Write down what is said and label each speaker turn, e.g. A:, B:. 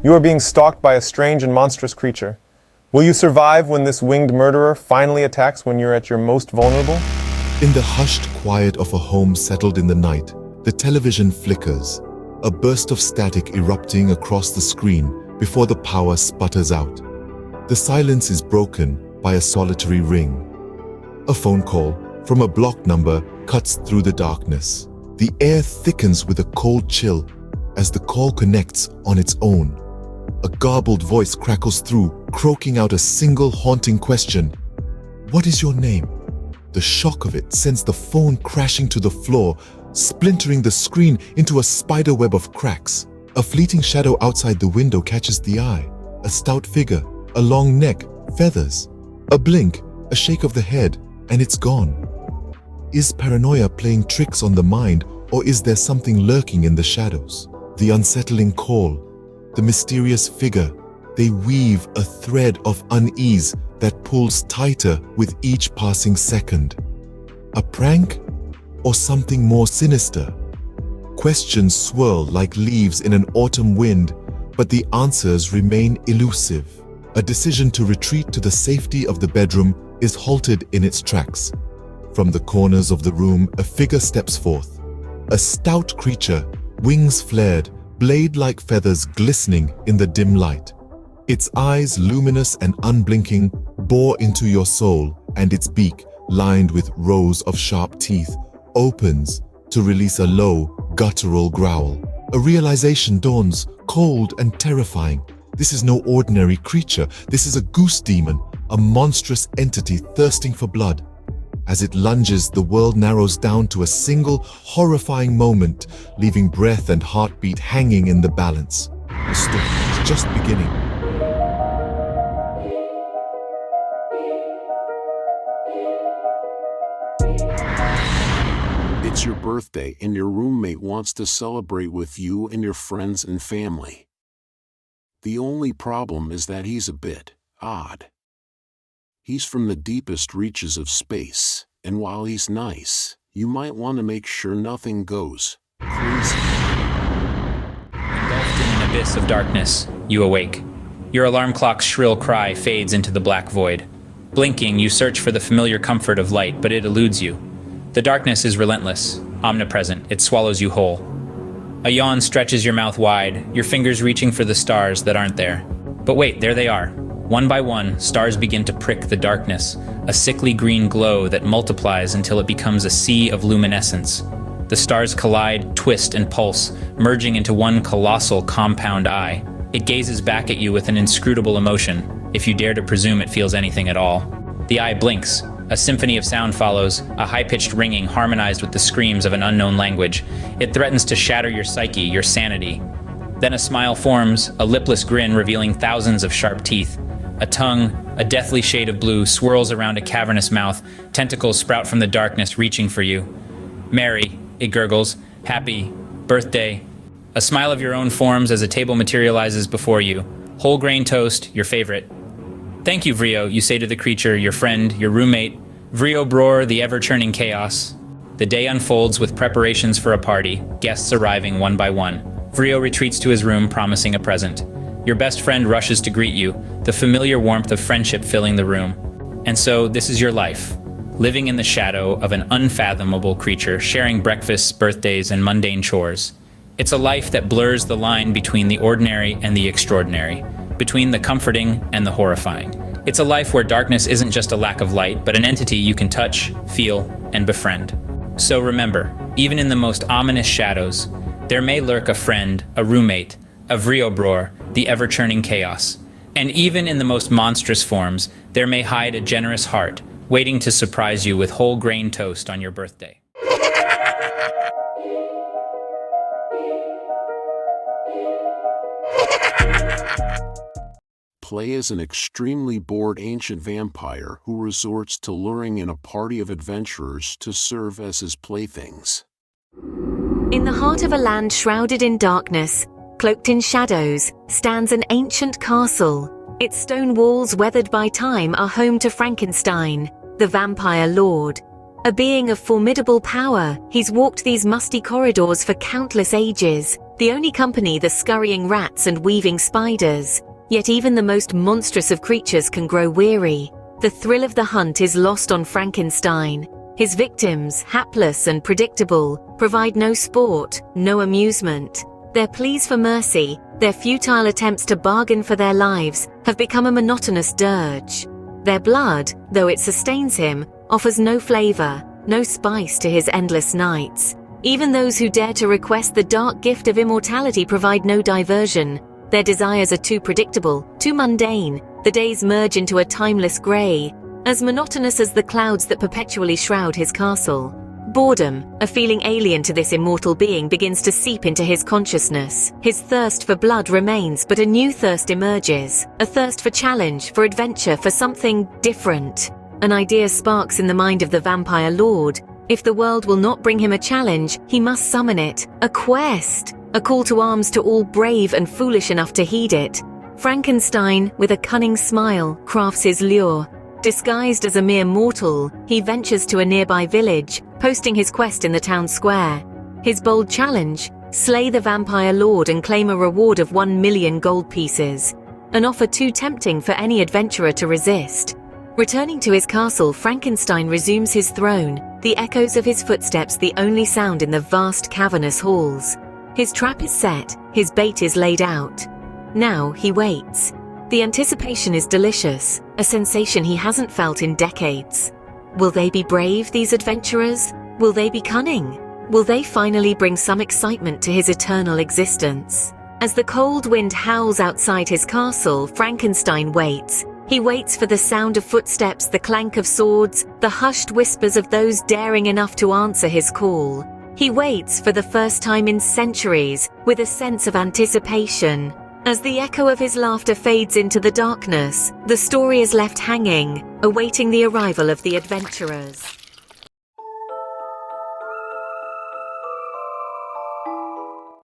A: You are being stalked by a strange and monstrous creature. Will you survive when this winged murderer finally attacks when you're at your most vulnerable?
B: In the hushed quiet of a home settled in the night, the television flickers, a burst of static erupting across the screen before the power sputters out. The silence is broken by a solitary ring. A phone call from a blocked number cuts through the darkness. The air thickens with a cold chill as the call connects on its own. A garbled voice crackles through, croaking out a single haunting question. "What is your name?" The shock of it sends the phone crashing to the floor, splintering the screen into a spiderweb of cracks. A fleeting shadow outside the window catches the eye. A stout figure, a long neck, feathers. A blink, a shake of the head, and it's gone. Is paranoia playing tricks on the mind, or is there something lurking in the shadows? The unsettling call, the mysterious figure, they weave a thread of unease that pulls tighter with each passing second. A prank, or something more sinister? Questions swirl like leaves in an autumn wind, but the answers remain elusive. A decision to retreat to the safety of the bedroom is halted in its tracks. From the corners of the room, a figure steps forth. A stout creature, wings flared, blade-like feathers glistening in the dim light. Its eyes, luminous and unblinking, bore into your soul, and its beak, lined with rows of sharp teeth, opens to release a low, guttural growl. A realization dawns, cold and terrifying. This is no ordinary creature. This is a goose demon, a monstrous entity thirsting for blood. As it lunges, the world narrows down to a single, horrifying moment, leaving breath and heartbeat hanging in the balance. The story is just beginning.
C: It's your birthday and your roommate wants to celebrate with you and your friends and family. The only problem is that he's a bit odd. He's from the deepest reaches of space, and while he's nice, you might want to make sure nothing goes crazy.
D: Engulfed in an abyss of darkness, you awake. Your alarm clock's shrill cry fades into the black void. Blinking, you search for the familiar comfort of light, but it eludes you. The darkness is relentless, omnipresent. It swallows you whole. A yawn stretches your mouth wide, your fingers reaching for the stars that aren't there. But wait, there they are. One by one, stars begin to prick the darkness, a sickly green glow that multiplies until it becomes a sea of luminescence. The stars collide, twist, and pulse, merging into one colossal compound eye. It gazes back at you with an inscrutable emotion, if you dare to presume it feels anything at all. The eye blinks. A symphony of sound follows, a high-pitched ringing harmonized with the screams of an unknown language. It threatens to shatter your psyche, your sanity. Then a smile forms, a lipless grin revealing thousands of sharp teeth. A tongue, a deathly shade of blue, swirls around a cavernous mouth. Tentacles sprout from the darkness, reaching for you. "Merry," it gurgles. "Happy birthday." A smile of your own forms as a table materializes before you. Whole grain toast, your favorite. "Thank you, Vrio," you say to the creature, your friend, your roommate. Vrio Bror, the ever-churning chaos. The day unfolds with preparations for a party, guests arriving one by one. Vrio retreats to his room, promising a present. Your best friend rushes to greet you, the familiar warmth of friendship filling the room. And so, this is your life, living in the shadow of an unfathomable creature, sharing breakfasts, birthdays, and mundane chores. It's a life that blurs the line between the ordinary and the extraordinary, between the comforting and the horrifying. It's a life where darkness isn't just a lack of light, but an entity you can touch, feel, and befriend. So remember, even in the most ominous shadows, there may lurk a friend, a roommate, a Vriobror, the ever-churning chaos. And even in the most monstrous forms, there may hide a generous heart, waiting to surprise you with whole grain toast on your birthday.
C: Play as an extremely bored ancient vampire who resorts to luring in a party of adventurers to serve as his playthings.
E: In the heart of a land shrouded in darkness, cloaked in shadows, stands an ancient castle. Its stone walls, weathered by time, are home to Frankenstein, the vampire lord. A being of formidable power, he's walked these musty corridors for countless ages, the only company the scurrying rats and weaving spiders. Yet even the most monstrous of creatures can grow weary. The thrill of the hunt is lost on Frankenstein. His victims, hapless and predictable, provide no sport, no amusement. Their pleas for mercy, their futile attempts to bargain for their lives, have become a monotonous dirge. Their blood, though it sustains him, offers no flavor, no spice to his endless nights. Even those who dare to request the dark gift of immortality provide no diversion. Their desires are too predictable, too mundane. The days merge into a timeless grey, as monotonous as the clouds that perpetually shroud his castle. Boredom, a feeling alien to this immortal being, begins to seep into his consciousness. His thirst for blood remains, but a new thirst emerges. A thirst for challenge, for adventure, for something different. An idea sparks in the mind of the vampire lord. If the world will not bring him a challenge, he must summon it. A quest! A call to arms to all brave and foolish enough to heed it. Frankenstein, with a cunning smile, crafts his lure. Disguised as a mere mortal, he ventures to a nearby village, posting his quest in the town square. His bold challenge: slay the vampire lord and claim a reward of 1 million gold pieces. An offer too tempting for any adventurer to resist. Returning to his castle, Frankenstein resumes his throne, the echoes of his footsteps the only sound in the vast cavernous halls. His trap is set, his bait is laid out. Now he waits. The anticipation is delicious, a sensation he hasn't felt in decades. Will they be brave, these adventurers? Will they be cunning? Will they finally bring some excitement to his eternal existence? As the cold wind howls outside his castle, Frankenstein waits. He waits for the sound of footsteps, the clank of swords, the hushed whispers of those daring enough to answer his call. He waits for the first time in centuries, with a sense of anticipation. As the echo of his laughter fades into the darkness, the story is left hanging, awaiting the arrival of the adventurers.